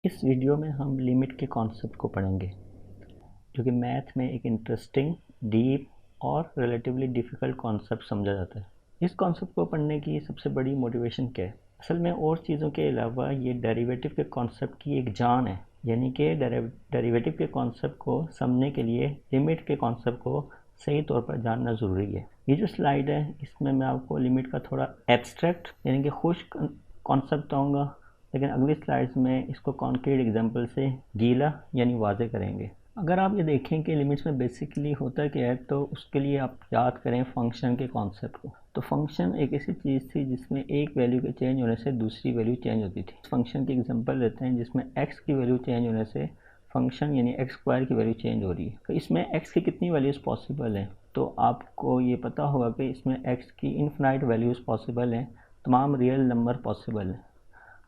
इस वीडियो में हम लिमिट के कॉन्सेप्ट को पढ़ेंगे, जो कि मैथ में एक इंटरेस्टिंग, डीप और रिलेटिवली डिफ़िकल्ट कॉन्सेप्ट समझा जाता है। इस कॉन्सेप्ट को पढ़ने की सबसे बड़ी मोटिवेशन क्या है? असल में और चीज़ों के अलावा ये डेरिवेटिव के कॉन्सेप्ट की एक जान है, यानी कि डेरिवेटिव के कॉन्सेप्ट को समझने के लिए लिमिट के कॉन्सेप्ट को सही तौर पर जानना ज़रूरी है। ये जो स्लाइड है, इसमें मैं आपको लिमिट का थोड़ा एब्स्ट्रैक्ट यानी कि खुश्क कॉन्सेप्ट बताऊँगा, लेकिन अगली स्लाइड्स में इसको कॉन्क्रीट एग्जांपल से गीला यानी वाज़े करेंगे। अगर आप ये देखें कि लिमिट्स में बेसिकली होता क्या है, तो उसके लिए आप याद करें फंक्शन के कॉन्सेप्ट को। तो फंक्शन एक ऐसी चीज़ थी जिसमें एक वैल्यू के चेंज होने से दूसरी वैल्यू चेंज होती थी। फंक्शन की एग्जांपल लेते हैं जिसमें x की वैल्यू चेंज होने से फंक्शन यानी x स्क्वायर की वैल्यू चेंज हो रही है। तो इसमें x की कितनी वैल्यूज़ पॉसिबल हैं? तो आपको ये पता होगा कि इसमें x की इनफिनाइट वैल्यूज़ पॉसिबल हैं, तमाम रियल नंबर पॉसिबल हैं।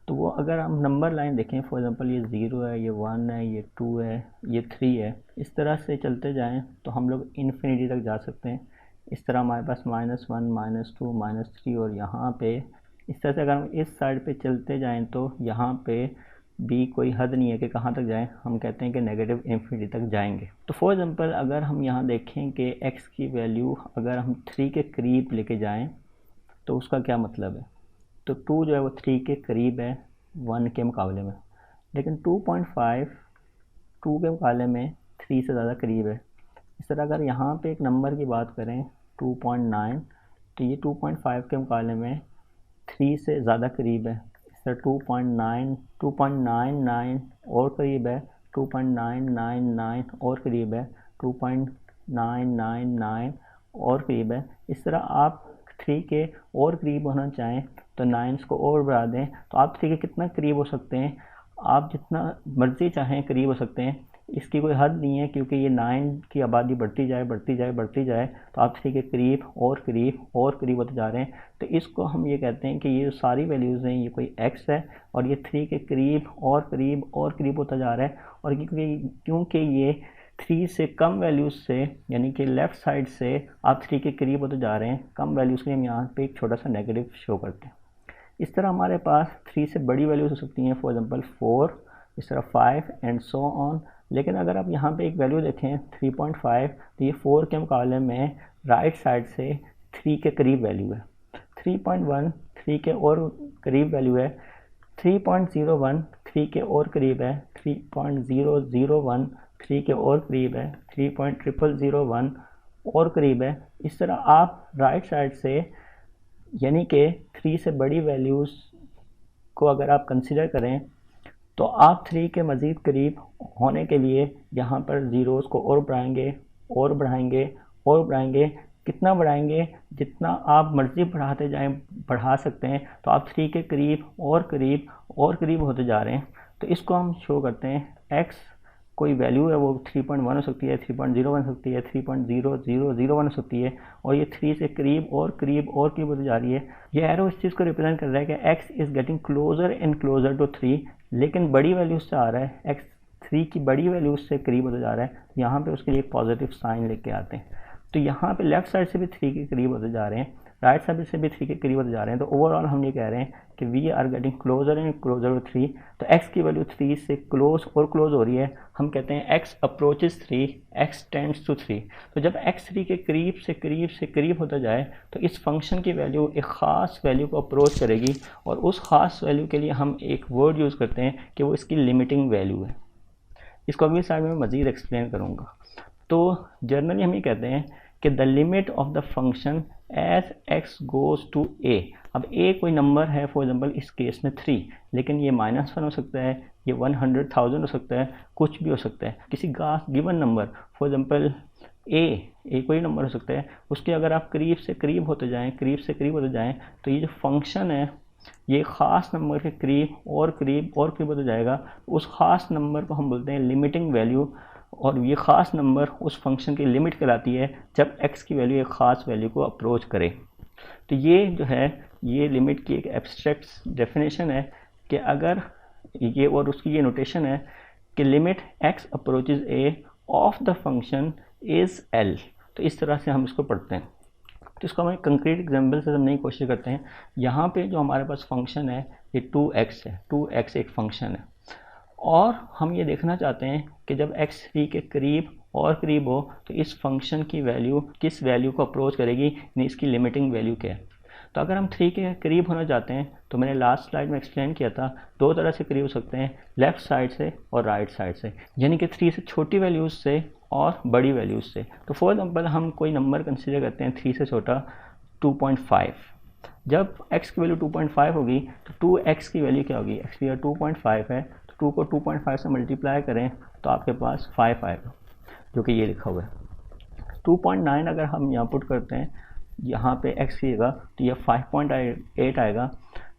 तो वो अगर हम नंबर लाइन देखें, फॉर एग्जांपल ये 0 है, ये 1 है, ये 2 है, ये 3 है, इस तरह से चलते जाएं तो हम लोग इन्फिनिटी तक जा सकते हैं। इस तरह हमारे पास -1, -2, -3 और यहाँ पे इस तरह से अगर हम इस साइड पे चलते जाएं तो यहाँ पे भी कोई हद नहीं है कि कहाँ तक जाएं। हम कहते हैं कि नेगेटिव इन्फिनिटी तक जाएंगे। तो फॉर एग्जांपल अगर हम यहाँ देखें कि x की वैल्यू अगर हम 3 के करीब लेके जाएँ तो उसका क्या मतलब है? तो 2 जो है वो 3 के करीब है 1 के मुकाबले में, लेकिन 2.5 2 के मुकाबले में 3 से ज़्यादा करीब है। इस तरह अगर यहाँ पे एक नंबर की बात करें 2.9, तो ये 2.5 के मुकाबले में 3 से ज़्यादा करीब है। इस तरह 2.9 2.99 और करीब है, 2.999 और करीब है, 2.999 और करीब है। इस तरह आप 3 के और करीब होना चाहें तो 9 को और बढ़ा दें तो आप 3 के कितना करीब हो सकते हैं? आप जितना मर्ज़ी चाहें करीब हो सकते हैं। इसकी कोई हद नहीं है, क्योंकि ये 9 की आबादी बढ़ती जाए बढ़ती जाए बढ़ती जाए तो आप 3 के करीब और करीब और करीब होते जा रहे हैं। तो इसको हम ये कहते हैं कि ये जो सारी वैल्यूज़ हैं ये कोई x है और ये 3 के करीब और करीब और करीब होता जा रहा है। और क्योंकि ये 3 से कम वैल्यूज़ से यानी कि लेफ़्ट साइड से आप 3 के करीब होते जा रहे हैं, कम वैल्यूज़ के लिए हम यहाँ पे एक छोटा सा नेगेटिव शो करते हैं। इस तरह हमारे पास 3 से बड़ी वैल्यूज़ हो सकती हैं, फॉर एग्जांपल 4, इस तरह 5 एंड सो ऑन। लेकिन अगर आप यहाँ पे एक वैल्यू देखें 3.5, तो ये 4 के मुकाबले में राइट साइड से 3 के करीब वैल्यू है। 3.1 3 के और करीब वैल्यू है। 3.01 3 के और करीब है। 3.001 3 के और करीब है। 3.001 और करीब है। इस तरह आप राइट साइड से यानी कि 3 से बड़ी वैल्यूज़ को अगर आप कंसिडर करें तो आप 3 के मज़ीद करीब होने के लिए यहाँ पर ज़ीरोज़ को और बढ़ाएंगे और बढ़ाएंगे और बढ़ाएंगे। कितना बढ़ाएंगे? जितना आप मर्ज़ी बढ़ाते जाएं बढ़ा सकते हैं। तो आप 3 के करीब और करीब होते जा रहे हैं। तो इसको हम शो करते हैं x कोई वैल्यू है, वो 3.1 हो सकती है, 3.0 बन सकती है, 3.0001 हो सकती है, और ये 3 से करीब और करीब और करीब होती जा रही है। ये एरो इस चीज़ को रिप्रेजेंट कर रहा है कि x is getting closer and closer to 3, लेकिन बड़ी वैल्यूज से आ रहा है, x 3 की बड़ी वैल्यूज से करीब होता जा रहा है। यहाँ पे उसके लिए पॉजिटिव साइन लेके आते हैं। तो यहाँ पे लेफ्ट साइड से भी 3 के करीब होते जा रहे हैं, राइट साइड से भी 3 के करीब होते जा रहे हैं। तो ओवरऑल हम ये कह रहे हैं कि we are getting closer and closer to 3। तो x की वैल्यू 3 से क्लोज और क्लोज हो रही है। हम कहते हैं x approaches 3, x tends to 3। तो जब x 3 के करीब से करीब होता जाए तो इस फंक्शन की वैल्यू एक ख़ास वैल्यू को अप्रोच करेगी, और उस ख़ास वैल्यू के लिए हम एक वर्ड यूज़ करते हैं कि वो इसकी लिमिटिंग वैल्यू है। इसको अगली स्लाइड में मज़ीद एक्सप्लेन करूँगा। तो जनरली हम ये कहते हैं कि the limit of the function as x goes to a। अब a कोई नंबर है, फॉर एग्जांपल इस केस में 3, लेकिन ये -1 हो सकता है, ये 100,000 हो सकता है, कुछ भी हो सकता है। किसी given number, for example a कोई नंबर हो सकता है, उसके अगर आप करीब से करीब होते जाएं तो ये जो फंक्शन है ये ख़ास नंबर के करीब और करीब होता जाएगा। उस ख़ास नंबर को हम बोलते हैं लिमिटिंग वैल्यू, और ये ख़ास नंबर उस फंक्शन की लिमिट कहलाती है जब x की वैल्यू एक ख़ास वैल्यू को अप्रोच करे। तो ये जो है ये लिमिट की एक एब्स्ट्रैक्ट डेफिनेशन है कि अगर ये, और उसकी ये नोटेशन है कि limit x approaches a of the function is l। तो इस तरह से हम इसको पढ़ते हैं। तो इसको हम एक कंक्रीट एग्जांपल से समझने की कोशिश करते हैं। यहाँ पे जो हमारे पास फंक्शन है ये 2x है, 2x एक फंक्शन है, और हम ये देखना चाहते हैं कि जब x 3 के करीब और करीब हो तो इस फंक्शन की वैल्यू किस वैल्यू को अप्रोच करेगी, यानी इसकी लिमिटिंग वैल्यू क्या है। तो अगर हम 3 के करीब होना चाहते हैं तो मैंने लास्ट स्लाइड में एक्सप्लेन किया था, दो तरह से करीब हो सकते हैं, लेफ़्ट साइड से और राइट साइड से, यानी कि 3 से छोटी वैल्यूज़ से और बड़ी वैल्यूज़ से। तो फॉर एग्जाम्पल हम कोई नंबर कंसिडर करते हैं 3 से छोटा 2.5। जब x की वैल्यू 2.5 होगी तो 2x की वैल्यू क्या होगी, x की वैल्यू 2.5 है तो 2 को 2.5 से मल्टीप्लाई करें तो आपके पास 5 आएगा, जो कि ये लिखा हुआ है। 2.9 अगर हम यहाँ पुट करते हैं यहाँ पे x की जगह तो यह 5.8 आएगा।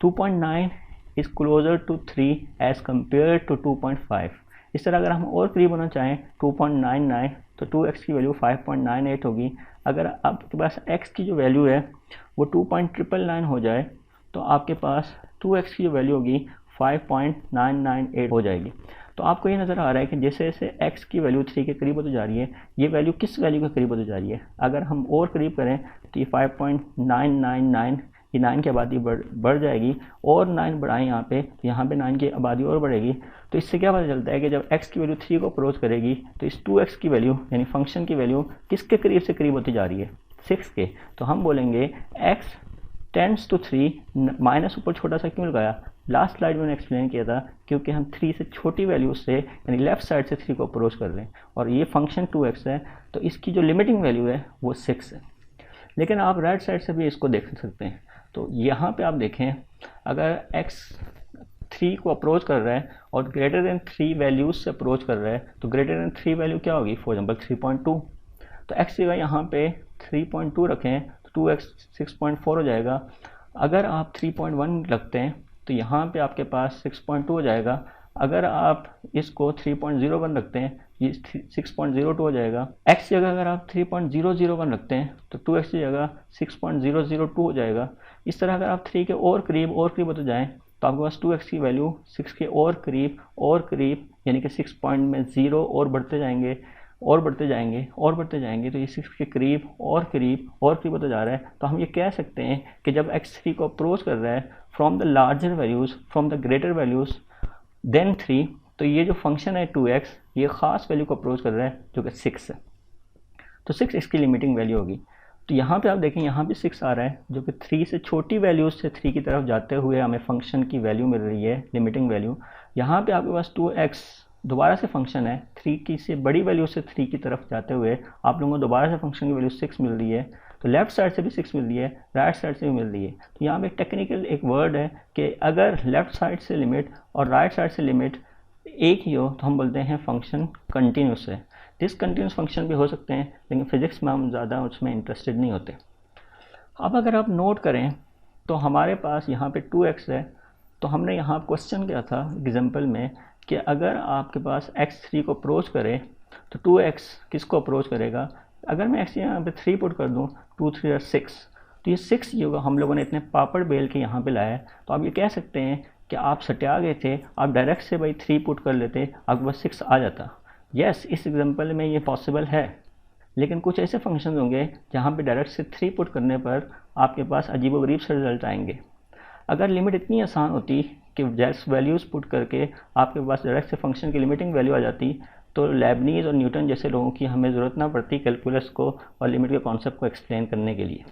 2.9 is closer to 3 as compare to 2.5। इस तरह अगर हम और करीब होना चाहें 2.99 तो 2x की वैल्यू 5.98 होगी। अगर आपके पास x की जो वैल्यू है वो 2.999 हो जाए तो आपके पास 2x की जो वैल्यू होगी 5.998 हो जाएगी। तो आपको ये नज़र आ रहा है कि जैसे जैसे x की वैल्यू 3 के करीब होती जा रही है, ये वैल्यू किस वैल्यू के करीब होती जा रही है। अगर हम और करीब करें तो ये 5.999, ये 9 की आबादी बढ़ जाएगी, और 9 बढ़ाएं यहाँ पे 9 की आबादी और बढ़ेगी। तो इससे क्या पता चलता है कि जब x की वैल्यू 3 को अप्रोच करेगी तो इस 2x की वैल्यू यानी फंक्शन की वैल्यू किसके करीब से करीब होती जा रही है, 6 के। तो हम बोलेंगे x टेंड्स टू 3, माइनस ऊपर छोटा सा क्यों लगाया, लास्ट स्लाइड में मैंने एक्सप्लेन किया था, क्योंकि हम 3 से छोटी वैल्यू से यानी लेफ्ट साइड से 3 को अप्रोच कर रहे हैं और ये फंक्शन 2x है तो इसकी जो लिमिटिंग वैल्यू है वो 6 है। लेकिन आप राइट साइड से भी इसको देख सकते हैं। तो यहाँ पे आप देखें अगर x 3 को अप्रोच कर रहा है और ग्रेटर देन 3 वैल्यूज से अप्रोच कर रहा है तो ग्रेटर देन 3 वैल्यू क्या होगी, फॉर एग्जाम्पल 3.2। तो x की जगह यहाँ पे 3.2 रखें तो 2x 6.4 हो जाएगा। अगर आप 3.1 रखते हैं तो यहाँ पे आपके पास 6.2 हो जाएगा। अगर आप इसको 3.01 रखते हैं ये 6.02 हो जाएगा। x की जगह अगर आप 3.001 रखते हैं तो 2x की जगह 6.002 हो जाएगा। इस तरह अगर आप 3 के और करीब होते जाएं तो आपके पास 2x की वैल्यू 6 के और करीब यानी कि 6 पॉइंट में 0 और बढ़ते जाएंगे तो ये 6 के करीब होता जा रहा है। तो हम ये कह सकते हैं कि जब x3 को अप्रोच कर रहा है from the larger values, from the greater values than 3, तो ये जो फंक्शन है 2x ये ख़ास वैल्यू को अप्रोच कर रहा है जो कि 6 है। तो 6 इसकी लिमिटिंग वैल्यू होगी। तो यहाँ पे आप देखें यहाँ भी 6 आ रहा है जो कि 3 से छोटी वैल्यूज़ से 3 की तरफ जाते हुए हमें फंक्शन की वैल्यू मिल रही है, लिमिटिंग वैल्यू। यहाँ पे आपके पास 2x दोबारा से फंक्शन है, 3 की से बड़ी वैल्यू से 3 की तरफ जाते हुए आप लोगों को दोबारा से फंक्शन की वैल्यू 6 मिल रही है। तो लेफ्ट साइड से भी 6 मिल रही है, राइट साइड से भी मिल रही है। तो यहाँ पे टेक्निकल एक वर्ड है कि अगर लेफ्ट साइड से लिमिट और राइट साइड से लिमिट एक ही हो तो हम बोलते हैं फंक्शन कंटिन्यूस है। डिसकंटिन्यूस फंक्शन भी हो सकते हैं लेकिन फिजिक्स में हम ज़्यादा उसमें इंटरेस्टेड नहीं होते। अब अगर आप नोट करें तो हमारे पास यहाँ पे 2x है, तो हमने यहाँ क्वेश्चन किया था एग्जाम्पल में कि अगर आपके पास x3 को अप्रोच करे तो 2x किसको अप्रोच करेगा। अगर मैं x यहाँ पे 3 पुट कर दूँ 2 3 और 6 तो ये 6 ही होगा। हम लोगों ने इतने पापड़ बेल के यहाँ पे लाया है, तो आप ये कह सकते हैं कि आप सटिया गए थे, आप डायरेक्ट से भाई 3 पुट कर लेते आपके पास 6 आ जाता। यस, इस एग्जाम्पल में ये पॉसिबल है, लेकिन कुछ ऐसे फंक्शन होंगे जहाँ पे डायरेक्ट से 3 पुट करने पर आपके पास अजीबोगरीब से रिजल्ट आएंगे। अगर लिमिट इतनी आसान होती कि जैसे वैल्यूज़ पुट करके आपके पास डायरेक्ट से फंक्शन की लिमिटिंग वैल्यू आ जाती तो लेबनीज़ और न्यूटन जैसे लोगों की हमें ज़रूरत ना पड़ती कैलकुलस को और लिमिट के कॉन्सेप्ट को एक्सप्लेन करने के लिए।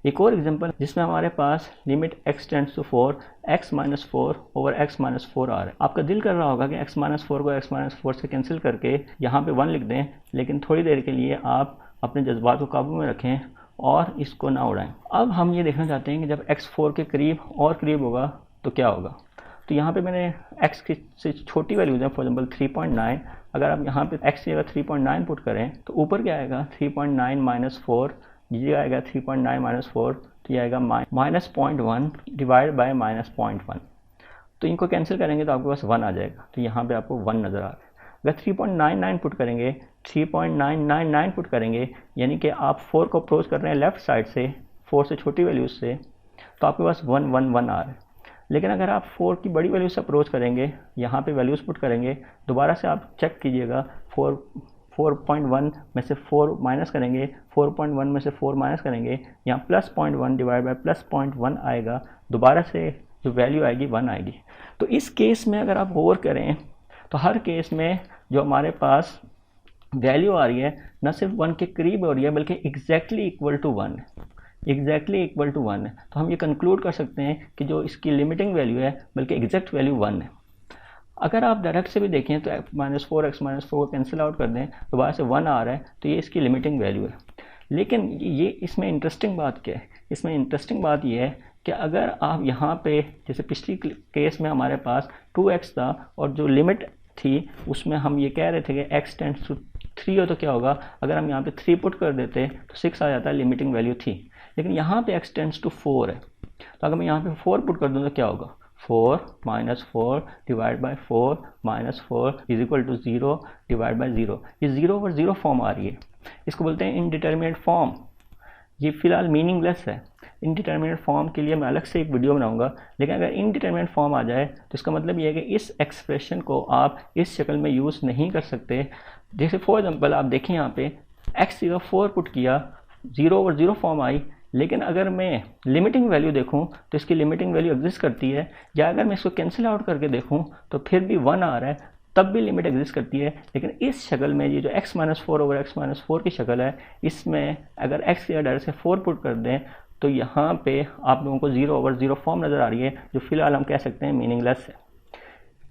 एक और एग्जांपल जिसमें हमारे पास limit x tends to 4 x - 4 over x - 4 आ रहा है। आपका दिल कर रहा होगा कि x - 4 को x - 4 से कैंसिल करके यहाँ पे 1 लिख दें, लेकिन थोड़ी देर के लिए आप अपने जज्बात को काबू में रखें और इसको ना उड़ाएं। अब हम ये देखना चाहते हैं कि जब x 4 के करीब होगा तो क्या होगा। तो यहाँ पे मैंने x की से छोटी वैल्यूज है, फॉर एग्जाम्पल 3.9। अगर आप यहाँ पे x की जगह 3.9 पुट करें तो ऊपर क्या आएगा 3.9 - 4, ये आएगा 3.9 - 4, तो ये आएगा -0.1 डिवाइड बाय -0.1। तो इनको कैंसिल करेंगे तो आपके पास 1 आ जाएगा। तो यहाँ पे आपको 1 नज़र आ रहा है। अगर 3.99 पुट करेंगे 3.999 पुट करेंगे यानी कि आप 4 को अप्रोच कर रहे हैं लेफ़्ट साइड से 4 से छोटी वैल्यूज से, तो आपके पास 1 1 1 आ रहा है। लेकिन अगर आप 4 की बड़ी वैल्यू से अप्रोच करेंगे, यहाँ पे वैल्यूज़ पुट करेंगे, दोबारा से आप चेक कीजिएगा 4.1 में से 4 माइनस करेंगे, 4.1 में से 4 माइनस करेंगे, यहाँ +0.1 डिवाइड बाय +0.1 आएगा, दोबारा से जो वैल्यू आएगी 1 आएगी। तो इस केस में अगर आप गौर करें तो हर केस में जो हमारे पास वैल्यू आ रही है न सिर्फ 1 के करीब हो रही है बल्कि एग्जैक्टली इक्वल टू 1 है, एग्जैक्टली इक्वल टू 1 है। तो हम ये कंक्लूड कर सकते हैं कि जो इसकी लिमिटिंग वैल्यू है बल्कि एग्जैक्ट वैल्यू 1 है। अगर आप डायरेक्ट से भी देखें तो -4x-4 को कैंसिल आउट कर दें तो बाहर से 1 आ रहा है, तो ये इसकी लिमिटिंग वैल्यू है। लेकिन ये इसमें इंटरेस्टिंग बात क्या है, इसमें इंटरेस्टिंग बात ये है कि अगर आप यहाँ पे जैसे पिछली केस में हमारे पास 2x था और जो लिमिट थी उसमें हम ये कह रहे थे कि x टेंड्स टू 3 हो तो क्या होगा, अगर हम यहाँ पे 3 पुट कर देते तो 6 आ जाता है, लिमिटिंग वैल्यू थी। लेकिन यहाँ पे x टेंड्स टू 4 है, तो अगर मैं यहाँ पे 4 पुट कर दूँ तो क्या होगा, 4 - 4 divide by 4 - 4 is equal to 0 divide by 0। ये 0 ओवर 0 फॉर्म आ रही है, इसको बोलते हैं इनडिटर्मिनेट फॉर्म। ये फिलहाल मीनिंगलेस है। इनडिटर्मिनेट फॉर्म के लिए मैं अलग से एक वीडियो बनाऊंगा, लेकिन अगर इनडिटर्मिनेट फॉर्म आ जाए तो इसका मतलब ये है कि इस एक्सप्रेशन को आप इस शक्ल में यूज़ नहीं कर सकते। जैसे फॉर एग्जांपल आप देखें यहाँ पे x जगह 4 पुट किया, 0 ओवर 0 फॉर्म आई, लेकिन अगर मैं लिमिटिंग वैल्यू देखूं तो इसकी लिमिटिंग वैल्यू एग्जिस्ट करती है, या अगर मैं इसको कैंसिल आउट करके देखूं तो फिर भी 1 आ रहा है, तब भी लिमिट एग्जिस्ट करती है। लेकिन इस शक्ल में ये जो x - 4 ओवर x - 4 की शक्ल है, इसमें अगर x या डायरेक्ट से 4 पुट कर दें तो यहाँ पे आप लोगों को 0 ओवर 0 फॉर्म नज़र आ रही है, जो फिलहाल हम कह सकते हैं मीनिंगलेस है।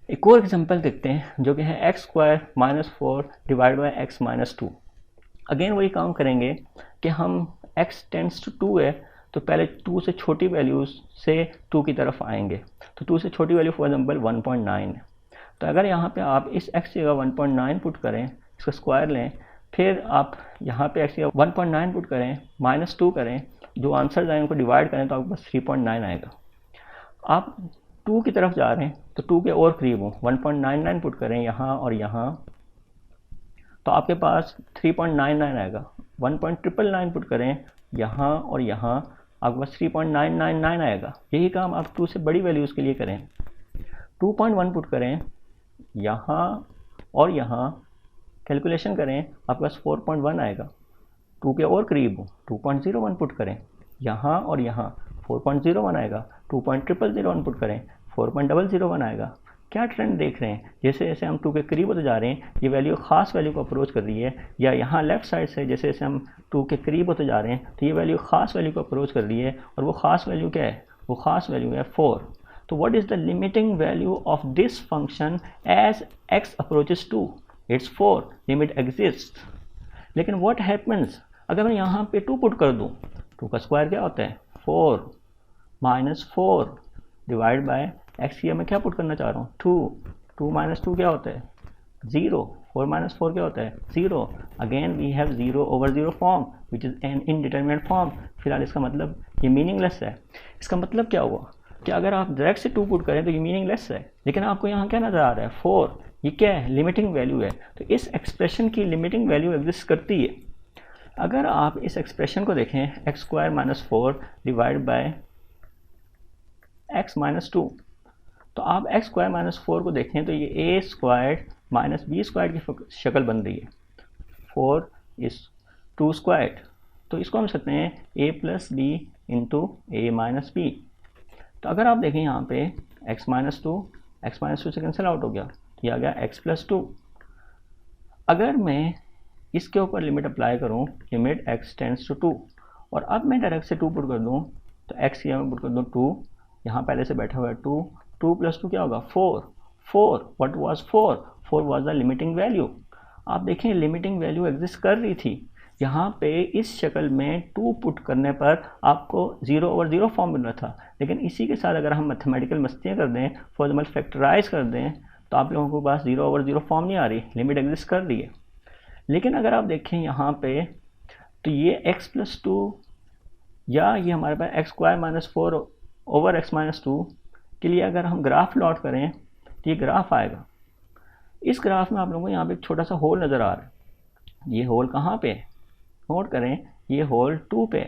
एक और एग्जांपल देखते हैं जो कि है x² - 4 divide by x - 2। Again वही काम करेंगे कि हम x टेंड्स टू 2 है तो पहले 2 से छोटी वैल्यूज से 2 की तरफ आएंगे, तो 2 से छोटी वैल्यू फॉर एग्जांपल 1.9 है। तो अगर यहाँ पे आप इस x जगह 1.9 पुट करें, इसका स्क्वायर लें, फिर आप यहाँ पे x जगह 1.9 पुट करें, -2 करें, जो आंसर आए उनको डिवाइड करें तो आपके पास 3.9 आएगा। आप 2 की तरफ जा रहे हैं तो 2 के और करीब हो, 1.99 पुट करें यहाँ और यहाँ, तो आपके पास 3.99 आएगा। 1.999 पुट करें यहाँ और यहाँ, आपके पास 3.999 आएगा। यही काम आप 2 से बड़ी वैल्यूज़ के लिए करें। 2.1 पुट करें यहाँ और यहाँ, कैलकुलेशन करें, आपके पास 4.1 आएगा। 2 के और करीब हो, 2.01 पुट करें यहाँ और यहाँ, 4.01 आएगा। 2.001 पुट करें, 4.001 आएगा। क्या ट्रेंड देख रहे हैं, जैसे जैसे हम 2 के करीब होते जा रहे हैं ये वैल्यू ख़ास वैल्यू को अप्रोच कर रही है, या यहाँ लेफ्ट साइड से जैसे जैसे हम 2 के करीब होते जा रहे हैं तो ये वैल्यू ख़ास वैल्यू को अप्रोच कर रही है, और वो ख़ास वैल्यू क्या है, वो ख़ास वैल्यू है 4। तो what is the limiting value of this function as x approaches 2? It's 4, limit exist. लेकिन व्हाट हैपन्स अगर मैं यहाँ पे 2 पुट कर दूँ, 2 का स्क्वायर क्या होता है, 4 - 4 डिवाइड बाय x, मैं क्या पुट करना चाह रहा हूँ, 2 - 2 क्या होता है, 0, 4 - 4 क्या होता है, 0। Again we have 0 over 0 form which is an indeterminate form. फिलहाल इसका मतलब ये मीनिंगलेस है। इसका मतलब क्या हुआ कि अगर आप डायरेक्ट से 2 पुट करें तो ये मीनिंगलेस है, लेकिन आपको यहाँ क्या नज़र आ रहा है, 4, ये क्या है, लिमिटिंग वैल्यू है। तो इस एक्सप्रेशन की लिमिटिंग वैल्यू एग्जिस्ट करती है। अगर आप इस एक्सप्रेशन को देखें, x² - 4 डिवाइड बाय x - 2, तो आप x² - 4 को देखें तो ये a² - b² की शक्ल बन रही है। 4 इज 2², तो इसको हम सकते हैं a + b into a - b। तो अगर आप देखें यहाँ पे x - 2 से कैंसिल आउट हो गया, तो ये आ गया x + 2। अगर मैं इसके ऊपर लिमिट अप्लाई करूँ, लिमिट x टेंड्स टू 2, और अब मैं डायरेक्ट से 2 पुट कर दूँ तो x यहाँ पुट कर दूँ 2, यहाँ पहले से बैठा हुआ है 2 + 2 क्या होगा, 4। What was 4 was the limiting value. आप देखें लिमिटिंग वैल्यू एग्जिस्ट कर रही थी। यहाँ पे इस शक्ल में 2 पुट करने पर आपको 0 ओवर 0 फॉर्म मिल रहा था, लेकिन इसी के साथ अगर हम मैथमेटिकल मस्तियाँ कर दें, फॉर एग्जाम्पल फैक्टराइज कर दें, तो आप लोगों के पास 0 ओवर 0 फॉर्म नहीं आ रही, लिमिट एग्जिस्ट कर रही है। लेकिन अगर आप देखें यहाँ पे तो ये x + 2 या ये हमारे पास x² - 4 ओवर x - 2 के लिए अगर हम ग्राफ प्लॉट करें तो ये ग्राफ आएगा। इस ग्राफ में आप लोगों को यहाँ पे एक छोटा सा होल नज़र आ रहा है। ये होल कहाँ पे है, नोट करें, ये होल 2 पे।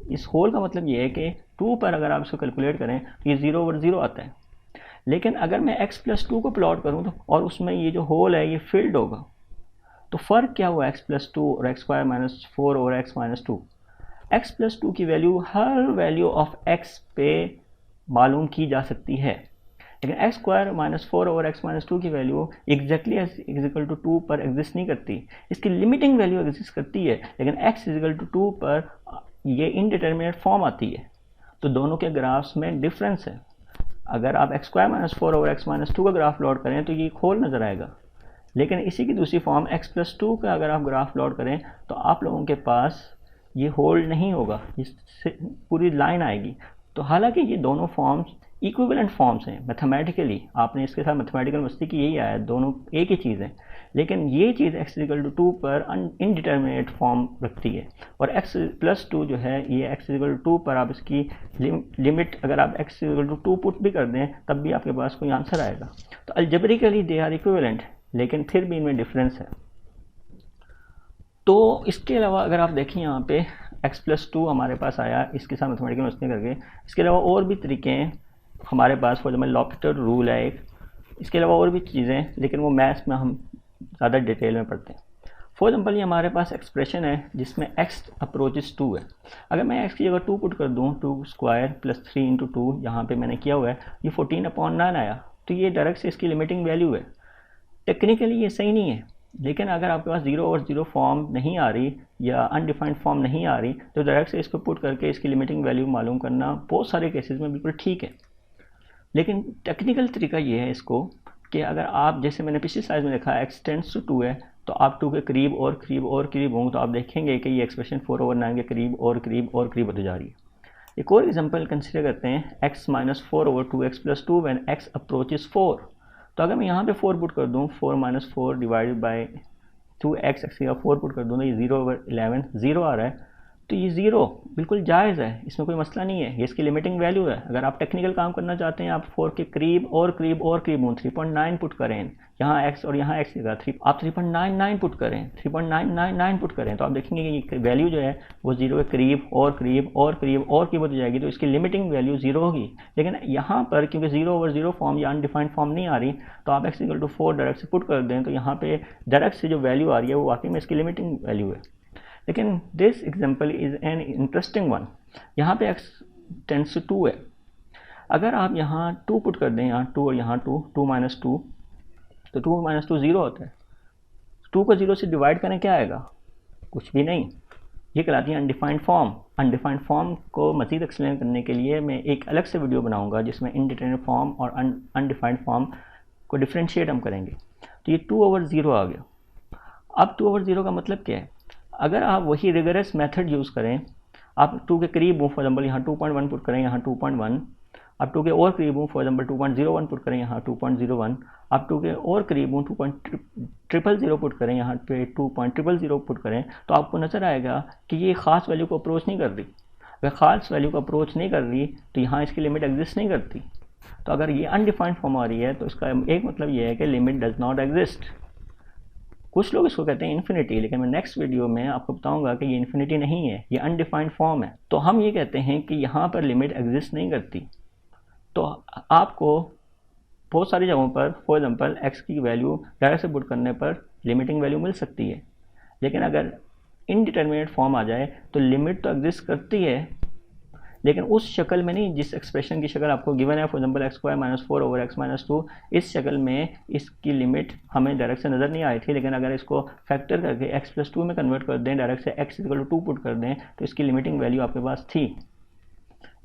इस होल का मतलब ये है कि 2 पर अगर आप इसको कैलकुलेट करें तो ये 0 ओवर 0 आता है। लेकिन अगर मैं x + 2 को प्लॉट करूँ तो, और उसमें ये जो होल है ये फिल्ड होगा, तो फ़र्क क्या हुआ x + 2 और x² - 4 और x - 2। x + 2 की वैल्यू हर वैल्यू ऑफ x पे मालूम की जा सकती है। लेकिन x square minus 4 over x minus 2 की value exactly x equal to 2 पर एग्जिस्ट नहीं करती, इसकी लिमिटिंग वैल्यू एग्जिस्ट करती है, लेकिन एक्स इक्वल टू 2 पर ये इनडिटर्मिनेट फॉर्म आती है। तो दोनों के ग्राफ्स में डिफरेंस है। अगर आप x square minus 4 over x minus 2 का ग्राफ प्लॉट करें तो ये होल नज़र आएगा, लेकिन इसी की दूसरी फॉर्म एक्स प्लस 2 का अगर आप ग्राफ प्लॉट करें तो आप लोगों के पास ये होल्ड नहीं होगा, इससे पूरी लाइन आएगी। तो हालांकि ये दोनों फॉर्म्स इक्विवेलेंट फॉर्म्स हैं मैथमेटिकली, आपने इसके साथ मैथमेटिकल मस्ती की यही आया, दोनों एक ही चीज़ है, लेकिन ये चीज़ एक्स इक्वल टू 2 पर इनडिटर्मिनेट फॉर्म रखती है, और एक्स प्लस 2 जो है ये एक्स इक्वल टू 2 पर आप इसकी लिमिट अगर आप एक्स इक्वल टू 2 पुट भी कर दें तब भी आपके पास कोई आंसर आएगा। तो अलजेब्रिकली दे आर इक्विवेलेंट, लेकिन फिर भी इनमें डिफरेंस है। तो इसके अलावा अगर आप देखें यहाँ पे x प्लस 2 हमारे पास आया इसके साथ मैथमेटिकल मस्ती करके, इसके अलावा और भी तरीके हैं हमारे पास, फॉर एग्जाम्पल लॉपिटल रूल है एक, इसके अलावा और भी चीज़ें, लेकिन वो मैथ्स में हम ज़्यादा डिटेल में पढ़ते हैं। फॉर एग्जाम्पल ये हमारे पास एक्सप्रेशन है जिसमें x अप्रोचेस 2 है। अगर मैं x की जगह 2 पुट कर दूँ, 2 स्क्वायर प्लस 3 इंटू 2 यहाँ पर मैंने किया हुआ है, ये 14/9 आया, तो ये डायरेक्ट से इसकी लिमिटिंग वैल्यू है। टेक्निकली ये सही नहीं है, लेकिन अगर आपके पास 0 ओवर 0 फॉर्म नहीं आ रही या अनडिफाइंड फॉर्म नहीं आ रही तो डायरेक्ट से इसको पुट करके इसकी लिमिटिंग वैल्यू मालूम करना बहुत सारे केसेस में बिल्कुल ठीक है। लेकिन टेक्निकल तरीका ये है इसको कि अगर आप जैसे मैंने पिछली स्लाइड में देखा x टेंड्स टू 2 है, तो आप 2 के करीब और करीब और करीब होंगे तो आप देखेंगे कि ये एक्सप्रेशन 4/9 के करीब और करीब और करीब होती जा रही है। एक और एग्जाम्पल कंसिडर करते हैं x minus 4 over 2x plus 2 when x approaches 4। तो अगर मैं यहाँ पे 4 पुट कर दूँ, 4 minus 4 divided by 2x, x का 4 पुट कर दूँ तो ये 0/11 0 आ रहा है, तो ये 0 बिल्कुल जायज़ है, इसमें कोई मसला नहीं है, ये इसकी लिमिटिंग वैल्यू है। अगर आप टेक्निकल काम करना चाहते हैं, आप 4 के करीब और करीब और करीब हों, 3.9 पुट करें, यहाँ x और यहाँ x जगह 3 आप 3.99 पुट करें, 3.999 पुट करें, तो आप देखेंगे कि वैल्यू जो है वो 0 के करीब और करीब और करीब और करीब होती जाएगी, तो इसकी लिमिटिंग वैल्यू 0 होगी। लेकिन यहाँ पर क्योंकि 0 ओवर 0 फॉर्म या अनडिफाइंड फॉर्म नहीं आ रही, तो आप x इक्वल टू 4 डायरेक्ट से पुट कर दें, तो यहाँ पे डायरेक्ट से जो वैल्यू आ रही है वो वाकई में इसकी लिमिटिंग वैल्यू है। लेकिन this example is an interesting one. यहाँ पे x टेंड्स टू 2 है, अगर आप यहाँ 2 पुट कर दें, यहाँ 2 और यहाँ 2 माइनस 2, तो 2 माइनस 2 0 होता है। 2 को 0 से डिवाइड करें क्या आएगा? कुछ भी नहीं, ये कहलाती है अनडिफाइंड फॉर्म। अनडिफाइंड फॉर्म को मज़ीद एक्सप्लेन करने के लिए मैं एक अलग से वीडियो बनाऊंगा जिसमें इनडिटरमिनेट फॉर्म और अनडिफाइंड फॉर्म को डिफ्रेंशिएट हम करेंगे। तो ये 2 ओवर 0 आ गया। अब 2 ओवर 0 का मतलब क्या है? अगर आप वही रिगरस मेथड यूज़ करें, आप 2 के करीब हो, फॉर एग्जाम्पल यहाँ 2.1 पुट करें, यहाँ 2.1, आप 2 के और करीब हूँ, फॉर एग्जाम्पल 2.01 पुट करें, यहाँ 2.01, आप 2 के और करीब हूँ, 2.000 पुट करें, यहाँ पे 2.000 पुट करें, तो आपको नज़र आएगा कि ये ख़ास वैल्यू को अप्रोच नहीं कर रही। अगर ख़ास वैल्यू को अप्रोच नहीं कर रही तो यहाँ इसकी लिमिट एग्जिस्ट नहीं करती। तो अगर ये अनडिफाइंड फॉर्म आ रही है तो इसका एक मतलब ये है कि लिमिट डज नॉट एग्जिस्ट। कुछ लोग इसको कहते हैं इन्फिनिटी, लेकिन मैं नेक्स्ट वीडियो में आपको बताऊंगा कि ये इन्फिनिटी नहीं है, ये अनडिफाइंड फॉर्म है। तो हम ये कहते हैं कि यहाँ पर लिमिट एग्जिस्ट नहीं करती। तो आपको बहुत सारी जगहों पर फॉर एग्जांपल x की वैल्यू डायरेक्ट से पुट करने पर लिमिटिंग वैल्यू मिल सकती है, लेकिन अगर इनडिटर्मिनेट फॉर्म आ जाए तो लिमिट तो एग्जिस्ट करती है, लेकिन उस शक्ल में नहीं जिस एक्सप्रेशन की शक्ल आपको गिवन है, for example x square minus 4 over x minus 2, इस शक्ल में इसकी लिमिट हमें डायरेक्ट से नज़र नहीं आई थी। लेकिन अगर इसको फैक्टर करके x प्लस 2 में कन्वर्ट कर दें, डायरेक्ट से x इक्वल टू 2 पुट कर दें, तो इसकी लिमिटिंग वैल्यू आपके पास थी।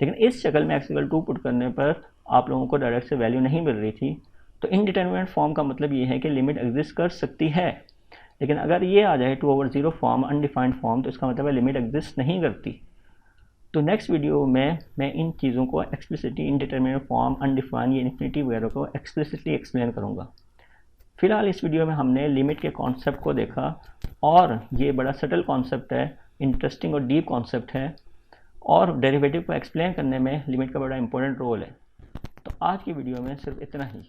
लेकिन इस शक्ल में x इक्वल 2 पुट करने पर आप लोगों को डायरेक्ट से वैल्यू नहीं मिल रही थी। तो इनडिटर्मिनेट फॉर्म का मतलब ये है कि लिमिट एग्जिस्ट कर सकती है, लेकिन अगर ये आ जाए 2 ओवर 0 फॉर्म, अनडिफाइंड फॉर्म, तो इसका मतलब है लिमिट एग्जिस्ट नहीं करती। तो नेक्स्ट वीडियो में मैं इन चीज़ों को एक्सप्लिसिटली इनडिटर्मिनेट फॉर्म, अनडिफाइंड या इन्फिनिटी वगैरह को एक्सप्लिसिटली एक्सप्लेन करूँगा। फिलहाल इस वीडियो में हमने लिमिट के कॉन्सेप्ट को देखा, और ये बड़ा सटल कॉन्सेप्ट है, इंटरेस्टिंग और डीप कॉन्सेप्ट है, और डेरिवेटिव को एक्सप्लेन करने में लिमिट का बड़ा इंपॉर्टेंट रोल है। तो आज की वीडियो में सिर्फ इतना ही।